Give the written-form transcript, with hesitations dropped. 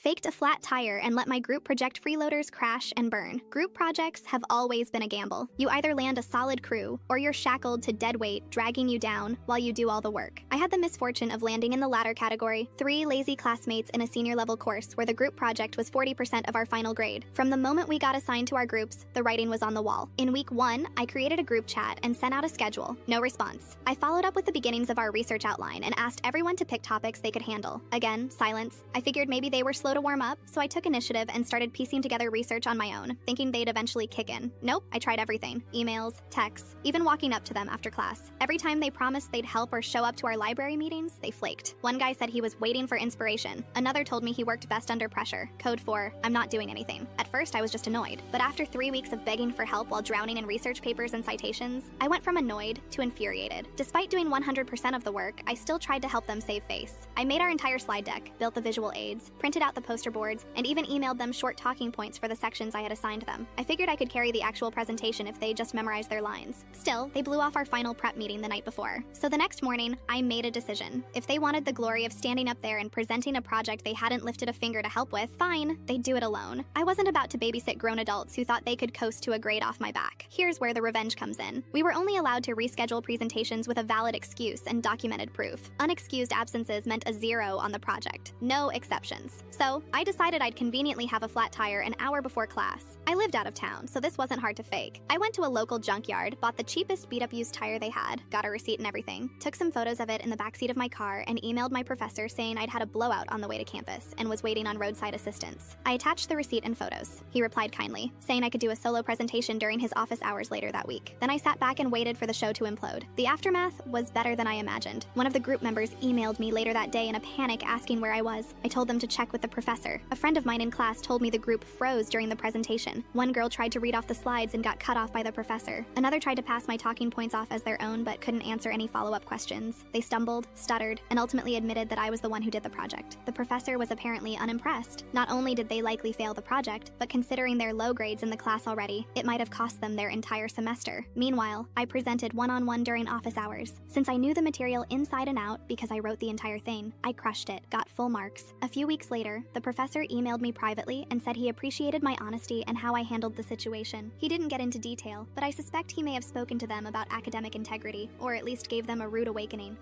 faked a flat tire, and let my group project freeloaders crash and burn. Group projects have always been a gamble. You either land a solid crew, or you're shackled to dead weight, dragging you down while you do all the work. I had the misfortune of landing in the latter category, 3 lazy classmates in a senior level course where the group project was 40% of our final grade. From the moment we got assigned to our groups, the writing was on the wall. In week 1, I created a group chat and sent out a schedule. No response. I followed up with the beginnings of our research outline and asked everyone to pick topics they could handle. Again, silence. I figured maybe they were slow to warm up, so I took initiative and started piecing together research on my own, thinking they'd eventually kick in. Nope, I tried everything. Emails, texts, even walking up to them after class. Every time they promised they'd help or show up to our library meetings, they flaked. One guy said he was waiting for inspiration. Another told me he worked best under pressure. Code for, I'm not doing anything. At first, I was just annoyed. But after 3 weeks of begging for help while drowning in research papers and citations, I went from annoyed to infuriated. Despite doing 100% of the work, I still tried to help them save face. I made our entire slide deck, built the visual aids, printed out the poster boards, and even emailed them short talking points for the sections I had assigned them. I figured I could carry the actual presentation if they just memorized their lines. Still, they blew off our final prep meeting the night before. So the next morning, I made a decision. If they wanted the glory of standing up there and presenting a project they hadn't lifted a finger to help with, fine, they'd do it alone. I wasn't about to babysit grown adults who thought they could coast to a grade off my back. Here's where the revenge comes in. We were only allowed to reschedule presentations with a valid excuse and documented proof. Unexcused absences meant a 0 on the project. No exceptions. So, I decided I'd conveniently have a flat tire an hour before class. I lived out of town, so this wasn't hard to fake. I went to a local junkyard, bought the cheapest beat-up used tire they had, got a receipt and everything, took some photos of it in the backseat of my car, and emailed my professor saying I'd had a blowout on the way to campus and was waiting on roadside assistance. I attached the receipt and photos. He replied kindly, saying I could do a solo presentation during his office hours later that week. Then I sat back and waited for the show to implode. The aftermath was better than I imagined. One of the group members emailed me later that day in a panic asking where I was. I told them to check with the professor. A friend of mine in class told me the group froze during the presentation. One girl tried to read off the slides and got cut off by the professor. Another tried to pass my talking points off as their own but couldn't answer any follow-up questions. They stumbled, stuttered, and ultimately admitted that I was the one who did the project. The professor was apparently unimpressed. Not only did they likely fail the project, but considering their low grades in the class already, it might have cost them their entire semester. Meanwhile, I presented one-on-one during office hours. Since I knew the material inside and out because I wrote the entire thing, I crushed it, got full marks. A few weeks later, the professor emailed me privately and said he appreciated my honesty and how I handled the situation. He didn't get into detail, but I suspect he may have spoken to them about academic integrity, or at least gave them a rude awakening.